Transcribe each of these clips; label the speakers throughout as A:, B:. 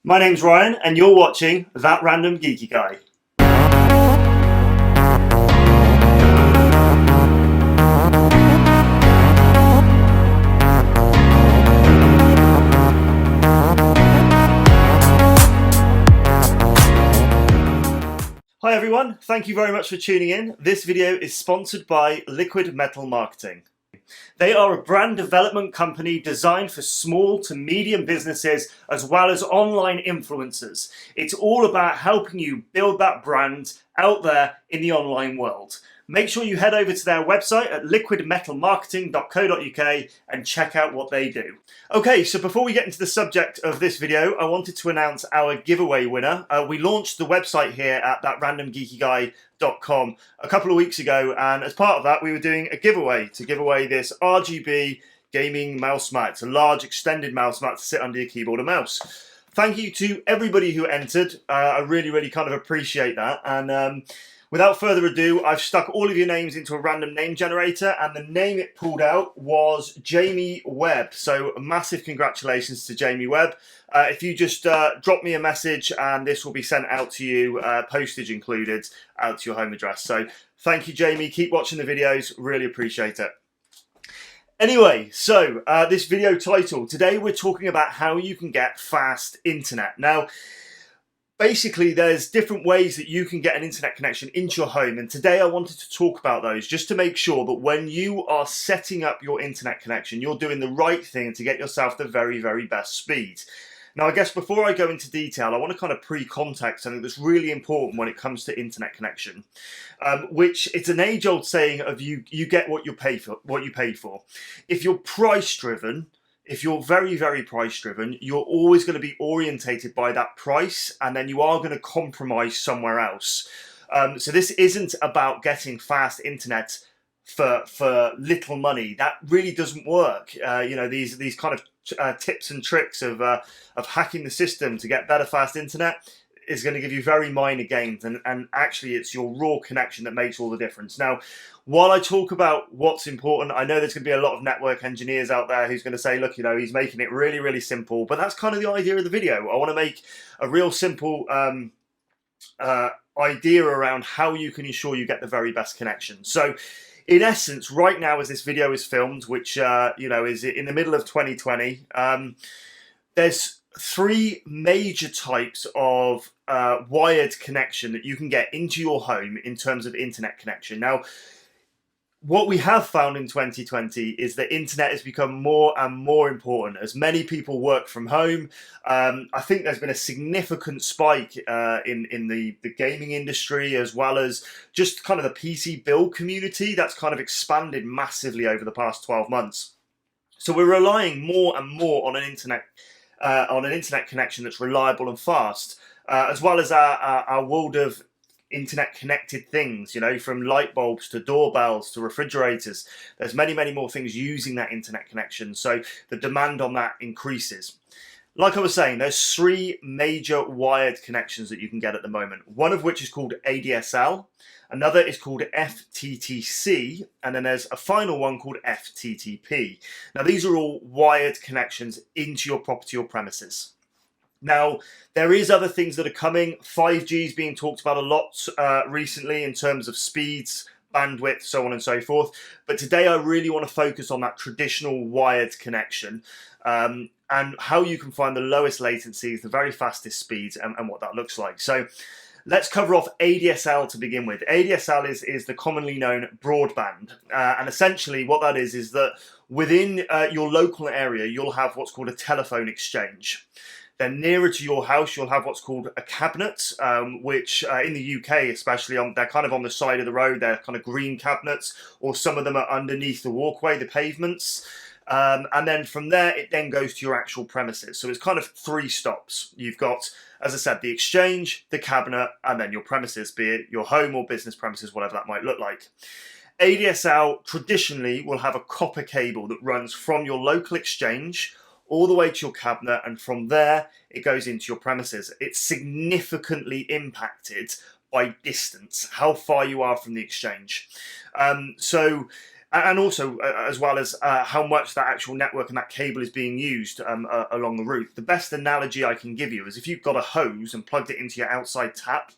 A: My name's Ryan, and you're watching That Random Geeky Guy. Hi everyone, thank you very much for tuning in. This video is sponsored by Liquid Metal Marketing. They are a brand development company designed for small to medium businesses as well as online influencers. It's all about helping you build that brand out there in the online world. Make sure you head over to their website at liquidmetalmarketing.co.uk and check out what they do. Okay, so before we get into the subject of this video, I wanted to announce our giveaway winner. We launched the website here at thatrandomgeekyguy.com a couple of weeks ago, and as part of that we were doing a giveaway to give away this RGB gaming mouse mat. It's a large extended mouse mat to sit under your keyboard and mouse. Thank you to everybody who entered. I really kind of appreciate that, and without further ado, I've stuck all of your names into a random name generator, and the name it pulled out was Jamie Webb. So massive congratulations to Jamie Webb. If you just drop me a message, and this will be sent out to you, postage included, out to your home address. So thank you, Jamie. Keep watching the videos. Really appreciate it. Anyway, so this video title, today we're talking about how you can get fast internet. Now, basically, there's different ways that you can get an internet connection into your home, and today I wanted to talk about those just to make sure that when you are setting up your internet connection, you're doing the right thing to get yourself the very best speed. Now, I guess before I go into detail, I want to kind of pre-context something that's really important when it comes to internet connection, which it's an age-old saying of you get what you pay for. If you're price-driven, if you're very price driven, you're always going to be orientated by that price, and then you are going to compromise somewhere else. So this isn't about getting fast internet for little money. That really doesn't work. You know, these kind of tips and tricks of hacking the system to get better fast internet is going to give you very minor gains, and actually it's your raw connection that makes all the difference. Now, while I talk about what's important, I know there's going to be a lot of network engineers out there who's going to say, look, you know, he's making it really simple, but that's kind of the idea of the video. I want to make a real simple idea around how you can ensure you get the very best connection. So in essence, right now as this video is filmed, which you know, is in the middle of 2020, there's three major types of wired connection that you can get into your home in terms of internet connection. Now, what we have found in 2020 is that internet has become more and more important as many people work from home. I think there's been a significant spike in the gaming industry, as well as just kind of the PC build community that's kind of expanded massively over the past 12 months. So we're relying more and more on an internet connection that's reliable and fast, as well as our world of internet connected things, you know, from light bulbs to doorbells to refrigerators. There's many more things using that internet connection, so the demand on that increases. Like I was saying, there's three major wired connections that you can get at the moment, one of which is called ADSL, another is called FTTC, and then there's a final one called FTTP. Now, these are all wired connections into your property or premises. Now, there is other things that are coming. 5G is being talked about a lot recently in terms of speeds, bandwidth, so on and so forth. But today I really want to focus on that traditional wired connection and how you can find the lowest latencies, the very fastest speeds, and what that looks like. So let's cover off ADSL to begin with. ADSL is the commonly known broadband. And essentially what that is that within your local area, you'll have what's called a telephone exchange. Then nearer to your house, you'll have what's called a cabinet, which in the UK especially, they're kind of on the side of the road. They're kind of green cabinets, or some of them are underneath the walkway, the pavements. And then from there, it then goes to your actual premises. So it's kind of three stops. You've got, as I said, the exchange, the cabinet, and then your premises, be it your home or business premises, whatever that might look like. ADSL traditionally will have a copper cable that runs from your local exchange all the way to your cabinet, and from there it goes into your premises. It's significantly impacted by distance, how far you are from the exchange. So And also, as well as how much that actual network and that cable is being used along the route. The best analogy I can give you is if you've got a hose and plugged it into your outside tap,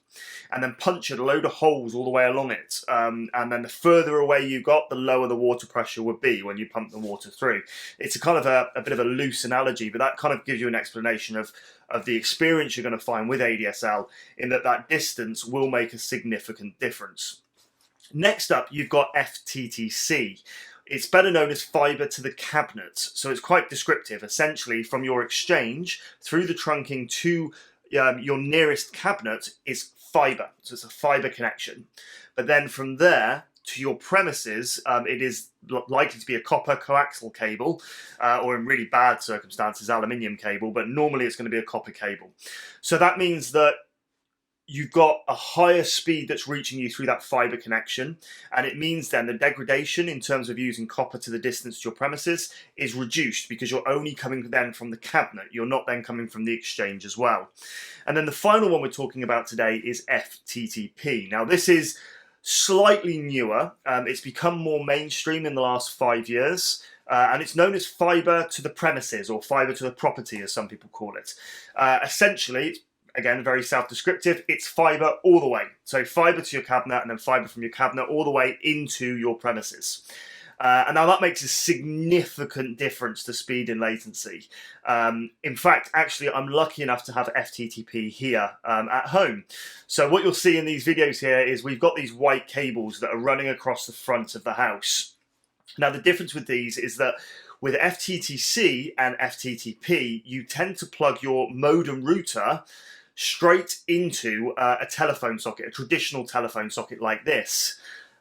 A: and then punctured a load of holes all the way along it, and then the further away you got, the lower the water pressure would be when you pump the water through. It's a kind of a bit of a loose analogy, but that kind of gives you an explanation of the experience you're going to find with ADSL, in that distance will make a significant difference. Next up, you've got FTTC. It's better known as fibre to the cabinet, so it's quite descriptive. Essentially, from your exchange through the trunking to your nearest cabinet is fibre, so it's a fibre connection. But then from there to your premises, it is likely to be a copper coaxial cable, or in really bad circumstances, aluminium cable, but normally it's going to be a copper cable. So that means that you've got a higher speed that's reaching you through that fibre connection, and it means then the degradation in terms of using copper to the distance to your premises is reduced, because you're only coming then from the cabinet, you're not then coming from the exchange as well. And then the final one we're talking about today is FTTP. Now this is slightly newer, it's become more mainstream in the last 5 years. And it's known as fibre to the premises, or fibre to the property as some people call it. Essentially, it's again, very self-descriptive, it's fibre all the way. So fibre to your cabinet, and then fibre from your cabinet all the way into your premises. And now that makes a significant difference to speed and latency. In fact, actually, I'm lucky enough to have FTTP here at home. So what you'll see in these videos here is we've got these white cables that are running across the front of the house. Now, the difference with these is that with FTTC and FTTP, you tend to plug your modem router straight into a telephone socket, a traditional telephone socket like this.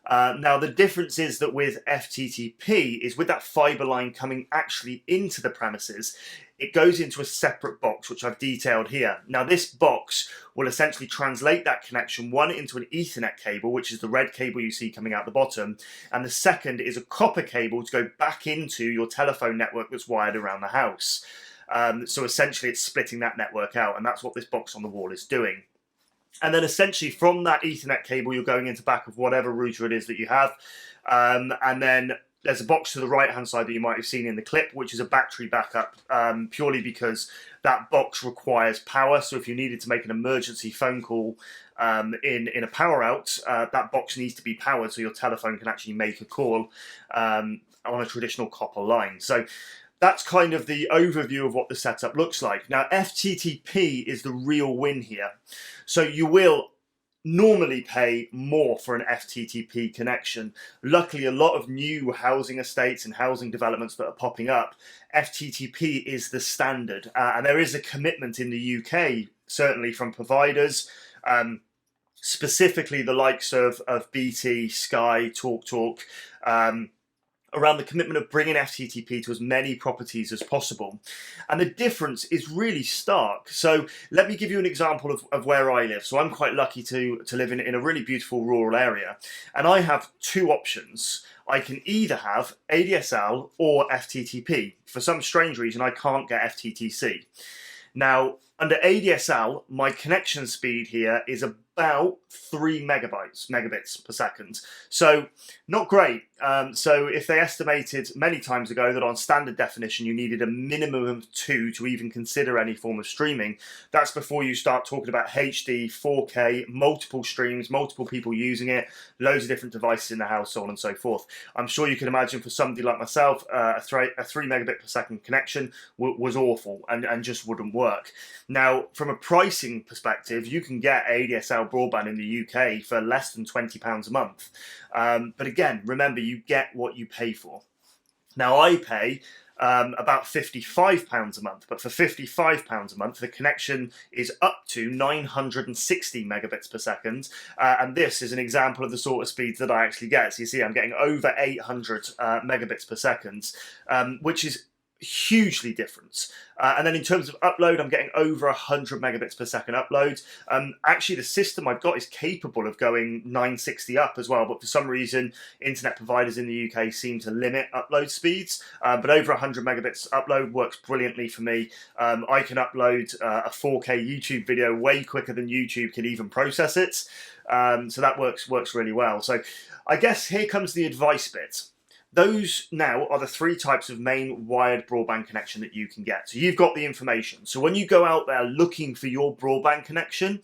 A: Now the difference is that with FTTP is with that fibre line coming actually into the premises, it goes into a separate box, which I've detailed here. Now this box will essentially translate that connection, one into an Ethernet cable, which is the red cable you see coming out the bottom, and the second is a copper cable to go back into your telephone network that's wired around the house. So essentially it's splitting that network out, and that's what this box on the wall is doing. And then essentially from that Ethernet cable, you're going into back of whatever router it is that you have. And then there's a box to the right hand side that you might have seen in the clip, which is a battery backup, purely because that box requires power. So if you needed to make an emergency phone call in a power out, that box needs to be powered so your telephone can actually make a call on a traditional copper line. So that's kind of the overview of what the setup looks like. Now, FTTP is the real win here. So you will normally pay more for an FTTP connection. Luckily, a lot of new housing estates and housing developments that are popping up, FTTP is the standard. And there is a commitment in the UK, certainly from providers, specifically the likes of BT, Sky, TalkTalk, around the commitment of bringing FTTP to as many properties as possible. And the difference is really stark. So let me give you an example of where I live. So I'm quite lucky to live in a really beautiful rural area. And I have two options. I can either have ADSL or FTTP. For some strange reason, I can't get FTTC. Now, under ADSL, my connection speed here is about 3 megabits per second. So not great. So if they estimated many times ago that on standard definition you needed a minimum of 2 to even consider any form of streaming, that's before you start talking about HD, 4K, multiple streams, multiple people using it, loads of different devices in the house, so on and so forth. I'm sure you can imagine for somebody like myself, a 3 megabit per second connection was awful and just wouldn't work. Now, from a pricing perspective, you can get ADSL broadband in the UK for less than £20 a month. But again, remember, you get what you pay for. Now, I pay about £55 a month, but for £55 a month, the connection is up to 960 megabits per second. And this is an example of the sort of speeds that I actually get. So you see, I'm getting over 800 megabits per second, which is hugely different. And then in terms of upload, I'm getting over 100 megabits per second upload. Actually, the system I've got is capable of going 960 up as well, but for some reason, internet providers in the UK seem to limit upload speeds. But over 100 megabits upload works brilliantly for me. I can upload a 4K YouTube video way quicker than YouTube can even process it. So that works really well. So I guess here comes the advice bit. Those now are the 3 types of main wired broadband connection that you can get. So you've got the information. So when you go out there looking for your broadband connection,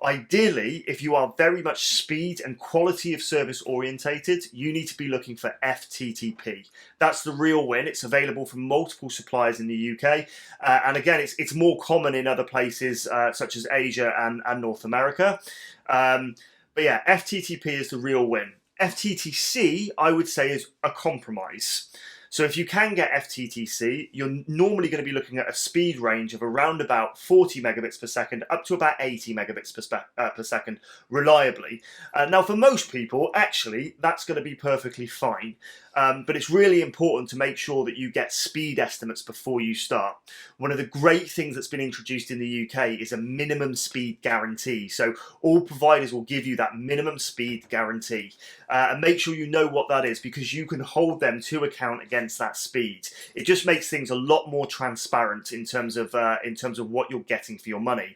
A: ideally, if you are very much speed and quality of service orientated, you need to be looking for FTTP. That's the real win. It's available from multiple suppliers in the UK. And again, it's more common in other places such as Asia and North America. But yeah, FTTP is the real win. FTTC, I would say, is a compromise. So if you can get FTTC, you're normally going to be looking at a speed range of around about 40 megabits per second up to about 80 megabits per second reliably. Now for most people, actually, that's going to be perfectly fine. But it's really important to make sure that you get speed estimates before you start. One of the great things that's been introduced in the UK is a minimum speed guarantee. So all providers will give you that minimum speed guarantee. And make sure you know what that is, because you can hold them to account against that speed. It just makes things a lot more transparent in terms of what you're getting for your money.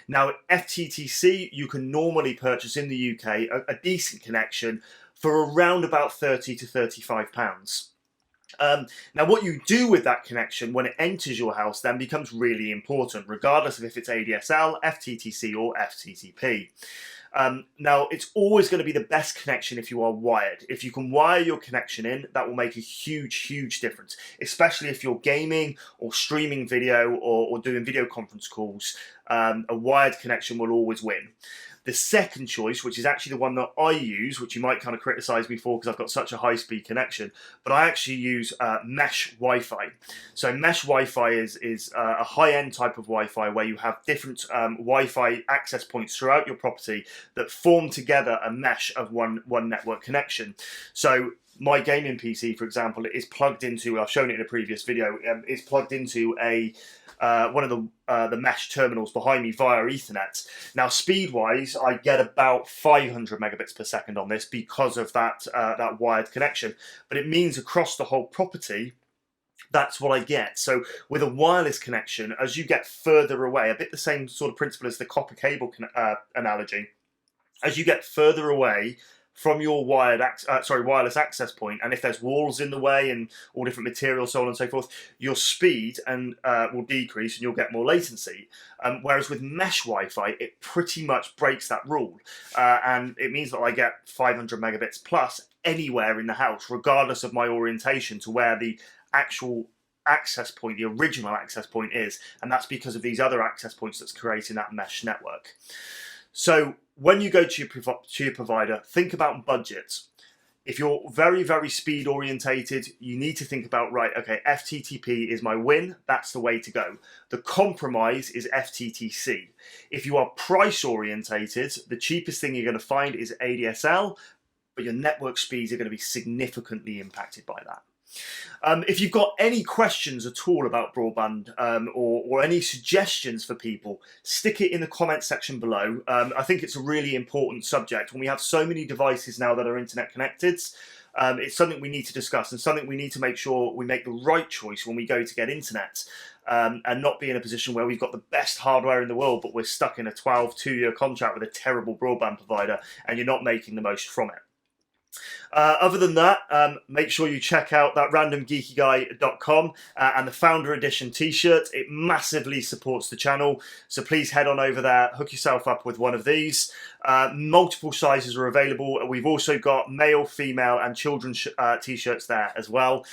A: Now, FTTC, you can normally purchase in the UK a decent connection for around about £30 to £35. Now, what you do with that connection when it enters your house then becomes really important, regardless of if it's ADSL, FTTC or FTTP. Now, it's always going to be the best connection if you are wired. If you can wire your connection in, that will make a huge difference, especially if you're gaming or streaming video or doing video conference calls. A wired connection will always win. The second choice, which is actually the one that I use, which you might kind of criticize me for because I've got such a high-speed connection, but I actually use mesh Wi-Fi. So mesh Wi-Fi is a high-end type of Wi-Fi where you have different Wi-Fi access points throughout your property that form together a mesh of one network connection. So my gaming PC, for example, is plugged into, I've shown it in a previous video, is plugged into one of the mesh terminals behind me via Ethernet. Now, speed-wise, I get about 500 megabits per second on this because of that wired connection. But it means across the whole property, that's what I get. So with a wireless connection, as you get further away, a bit the same sort of principle as the copper cable analogy, as you get further away from your wireless access point, and if there's walls in the way and all different materials, so on and so forth, your speed will decrease and you'll get more latency. Whereas with mesh Wi-Fi, it pretty much breaks that rule, and it means that I get 500 megabits plus anywhere in the house, regardless of my orientation to where the actual access point, the original access point is, and that's because of these other access points that's creating that mesh network. So when you go to your provider, think about budget. If you're very speed orientated, you need to think about, right, okay, FTTP is my win, that's the way to go. The compromise is FTTC. If you are price orientated, the cheapest thing you're going to find is ADSL, but your network speeds are going to be significantly impacted by that. If you've got any questions at all about broadband or any suggestions for people, stick it in the comment section below. I think it's a really important subject. When we have so many devices now that are internet connected, it's something we need to discuss and something we need to make sure we make the right choice when we go to get internet, and not be in a position where we've got the best hardware in the world but we're stuck in a 2-year contract with a terrible broadband provider and you're not making the most from it. Other than that, make sure you check out that randomgeekyguy.com and the Founder Edition t-shirt. It massively supports the channel, so please head on over there, hook yourself up with one of these. Multiple sizes are available. We've also got male, female and children's t-shirts there as well.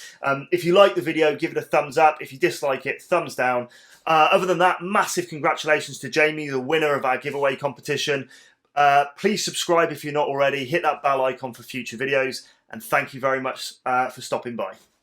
A: If you like the video, give it a thumbs up. If you dislike it, thumbs down. Other than that, massive congratulations to Jamie, the winner of our giveaway competition. Please subscribe if you're not already, hit that bell icon for future videos, and thank you very much for stopping by.